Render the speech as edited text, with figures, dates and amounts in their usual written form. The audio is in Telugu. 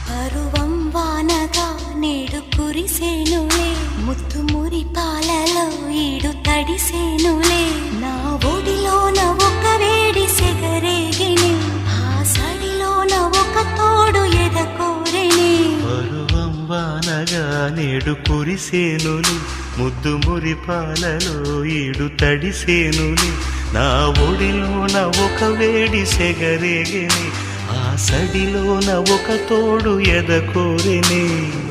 పరువం వానగా నేడు కురిసేనులే, ముత్తు మురి పాలలో ఈడు తడిసేనులే. నా ఒడిలోన ఒక వేడి సెగరేగిని, ఆ సడిలోన ఒక తోడు ఎదకోరెని. పరువం వానగా నేడు కురిసేనులే, ముద్దు మురి పాలలో ఈడు తడిసేనులే. నా ఒడిలోన ఒక వేడి సెగరేగిని, ఆ సడిలోన ఒక తోడు ఎదకోరెని.